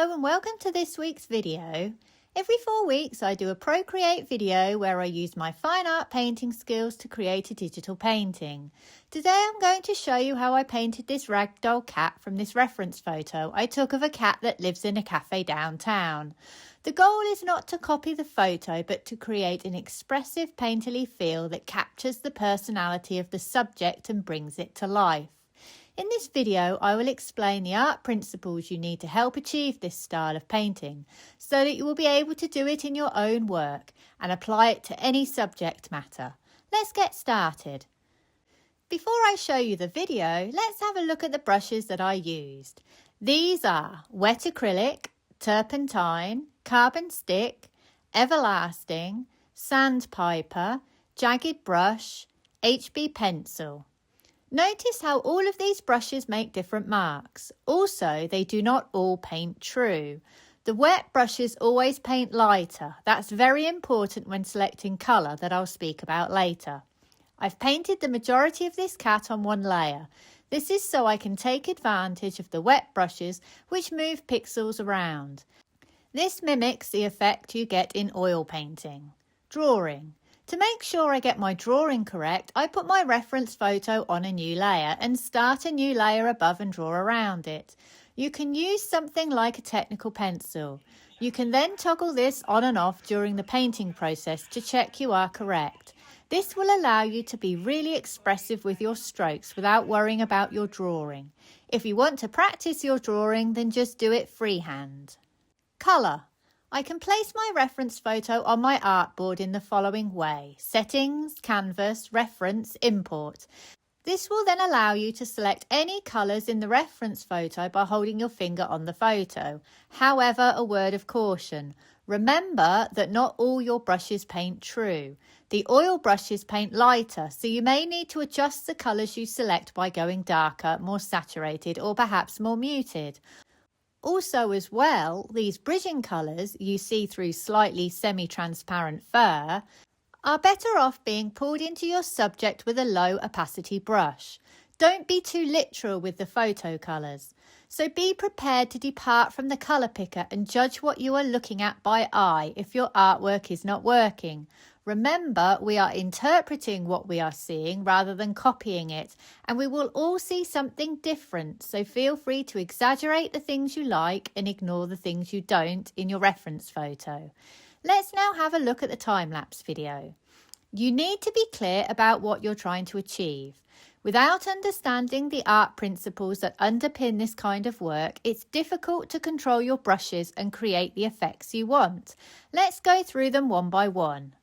Hello and welcome to this week's video. Every 4 weeks I do a Procreate video where I use my fine art painting skills to create a digital painting. Today I'm going to show you how I painted this ragdoll cat from this reference photo I took of a cat that lives in a cafe downtown. The goal is not to copy the photo but to create an expressive painterly feel that captures the personality of the subject and brings it to life. In this video, I will explain the art principles you need to help achieve this style of painting so that you will be able to do it in your own work and apply it to any subject matter. Let's get started. Before I show you the video, let's have a look at the brushes that I used. These are wet acrylic, turpentine, carbon stick, everlasting, sandpaper, jagged brush, HB pencil. Notice how all of these brushes make different marks. Also, they do not all paint true. The wet brushes always paint lighter. That's very important when selecting colour that I'll speak about later. I've painted the majority of this cat on one layer. This is so I can take advantage of the wet brushes which move pixels around. This mimics the effect you get in oil painting. Drawing. To make sure I get my drawing correct, I put my reference photo on a new layer and start a new layer above and draw around it. You can use something like a technical pencil. You can then toggle this on and off during the painting process to check you are correct. This will allow you to be really expressive with your strokes without worrying about your drawing. If you want to practice your drawing, then just do it freehand. Colour. I can place my reference photo on my artboard in the following way: settings, canvas, reference, import. This will then allow you to select any colours in the reference photo by holding your finger on the photo. However, a word of caution. Remember that not all your brushes paint true. The oil brushes paint lighter, so you may need to adjust the colours you select by going darker, more saturated, or perhaps more muted. Also as well, these bridging colours you see through slightly semi-transparent fur are better off being pulled into your subject with a low opacity brush. Don't be too literal with the photo colours. So be prepared to depart from the colour picker and judge what you are looking at by eye if your artwork is not working. Remember, we are interpreting what we are seeing rather than copying it, and we will all see something different, so feel free to exaggerate the things you like and ignore the things you don't in your reference photo. Let's now have a look at the time-lapse video. You need to be clear about what you're trying to achieve. Without understanding the art principles that underpin this kind of work, it's difficult to control your brushes and create the effects you want. Let's go through them one by one.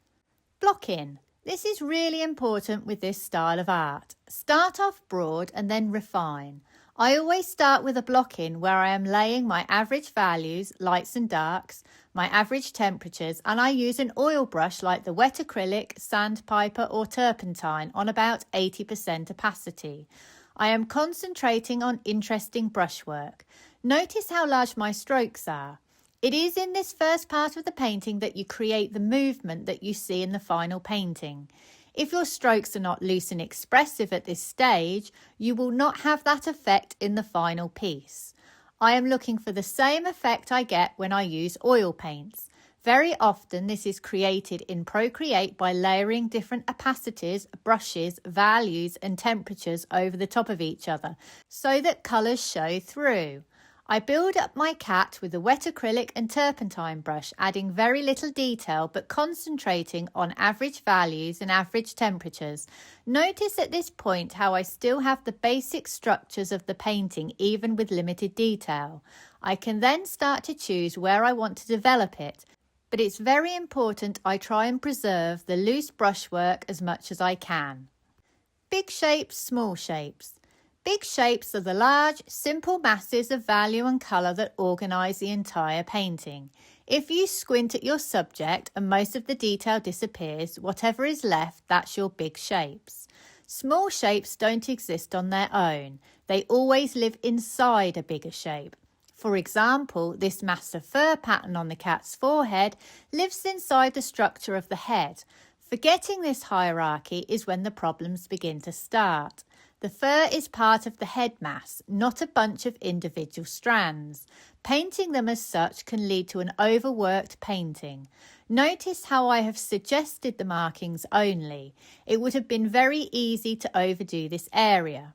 Blocking. This is really important with this style of art. Start off broad and then refine. I always start with a block-in where I am laying my average values, lights and darks, my average temperatures, and I use an oil brush like the wet acrylic, sandpaper or turpentine on about 80% opacity. I am concentrating on interesting brushwork. Notice how large my strokes are. It is in this first part of the painting that you create the movement that you see in the final painting. If your strokes are not loose and expressive at this stage, you will not have that effect in the final piece. I am looking for the same effect I get when I use oil paints. Very often this is created in Procreate by layering different opacities, brushes, values and temperatures over the top of each other so that colours show through. I build up my cat with the wet acrylic and turpentine brush, adding very little detail but concentrating on average values and average temperatures. Notice at this point how I still have the basic structures of the painting even with limited detail. I can then start to choose where I want to develop it, but it's very important I try and preserve the loose brushwork as much as I can. Big shapes, small shapes. Big shapes are the large, simple masses of value and colour that organise the entire painting. If you squint at your subject and most of the detail disappears, whatever is left, that's your big shapes. Small shapes don't exist on their own. They always live inside a bigger shape. For example, this mass of fur pattern on the cat's forehead lives inside the structure of the head. Forgetting this hierarchy is when the problems begin to start. The fur is part of the head mass, not a bunch of individual strands. Painting them as such can lead to an overworked painting. Notice how I have suggested the markings only. It would have been very easy to overdo this area.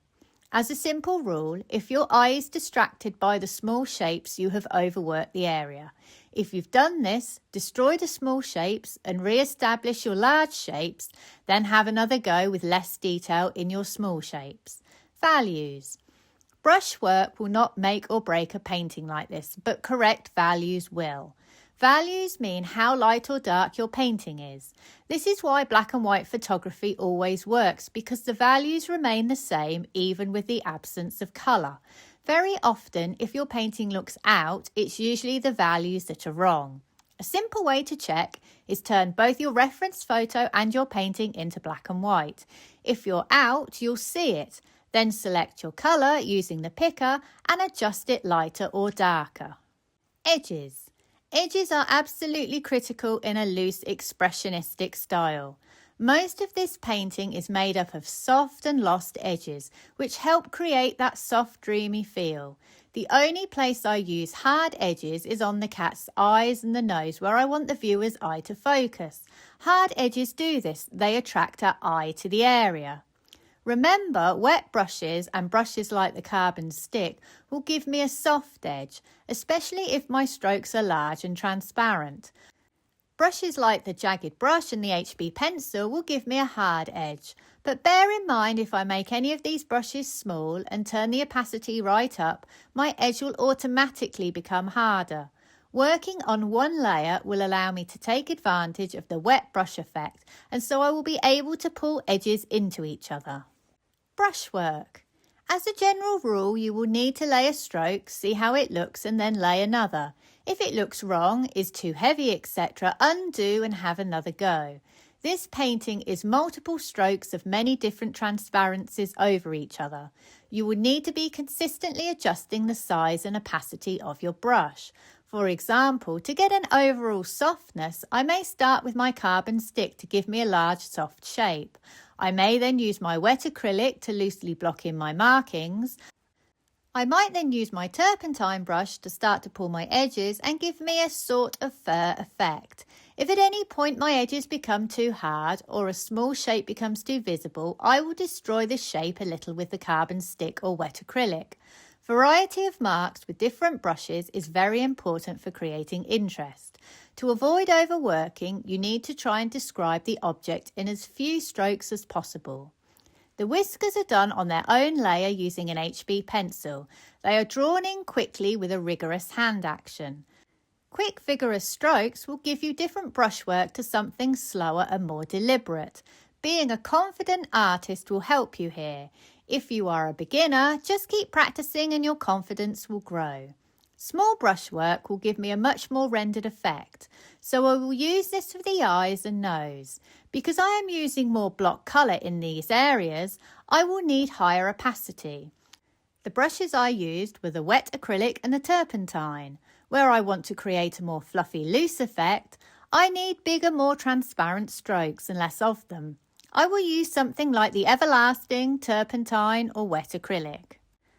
As a simple rule, if your eye is distracted by the small shapes, you have overworked the area. If you've done this, destroy the small shapes and re-establish your large shapes, then have another go with less detail in your small shapes. Values. Brushwork will not make or break a painting like this, but correct values will. Values mean how light or dark your painting is. This is why black and white photography always works, because the values remain the same even with the absence of colour. Very often, if your painting looks out, it's usually the values that are wrong. A simple way to check is turn both your reference photo and your painting into black and white. If you're out, you'll see it. Then select your colour using the picker and adjust it lighter or darker. Edges. Edges are absolutely critical in a loose expressionistic style. Most of this painting is made up of soft and lost edges, which help create that soft, dreamy feel. The only place I use hard edges is on the cat's eyes and the nose, where I want the viewer's eye to focus. Hard edges do this. They attract our eye to the area. Remember, wet brushes and brushes like the carbon stick will give me a soft edge, especially if my strokes are large and transparent. Brushes like the jagged brush and the HB pencil will give me a hard edge, but bear in mind if I make any of these brushes small and turn the opacity right up, my edge will automatically become harder. Working on one layer will allow me to take advantage of the wet brush effect, and so I will be able to pull edges into each other. Brushwork. As a general rule, you will need to lay a stroke, see how it looks, and then lay another. If it looks wrong, is too heavy, etc., undo and have another go. This painting is multiple strokes of many different transparencies over each other. You will need to be consistently adjusting the size and opacity of your brush. For example, to get an overall softness, I may start with my carbon stick to give me a large soft shape. I may then use my wet acrylic to loosely block in my markings. I might then use my turpentine brush to start to pull my edges and give me a sort of fur effect. If at any point my edges become too hard or a small shape becomes too visible, I will destroy the shape a little with the carbon stick or wet acrylic. Variety of marks with different brushes is very important for creating interest. To avoid overworking, you need to try and describe the object in as few strokes as possible. The whiskers are done on their own layer using an HB pencil. They are drawn in quickly with a rigorous hand action. Quick, vigorous strokes will give you different brushwork to something slower and more deliberate. Being a confident artist will help you here. If you are a beginner, just keep practicing and your confidence will grow. Small brushwork will give me a much more rendered effect, so I will use this for the eyes and nose. Because I am using more block colour in these areas, I will need higher opacity. The brushes I used were the wet acrylic and the turpentine. Where I want to create a more fluffy, loose effect, I need bigger, more transparent strokes and less of them. I will use something like the everlasting, turpentine or wet acrylic.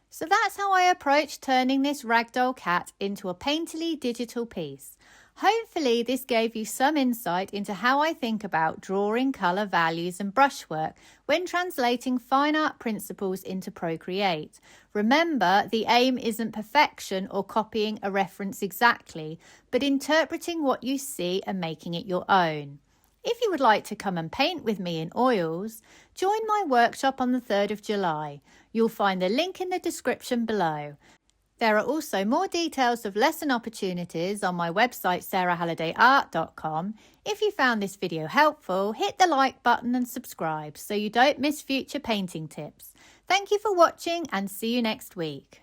So that's how I approach turning this ragdoll cat into a painterly digital piece. Hopefully this gave you some insight into how I think about drawing colour values and brushwork when translating fine art principles into Procreate. Remember, the aim isn't perfection or copying a reference exactly, but interpreting what you see and making it your own. If you would like to come and paint with me in oils, join my workshop on the 3rd of July. You'll find the link in the description below. There are also more details of lesson opportunities on my website sarahhollidayart.com. If you found this video helpful, hit the like button and subscribe so you don't miss future painting tips. Thank you for watching and see you next week.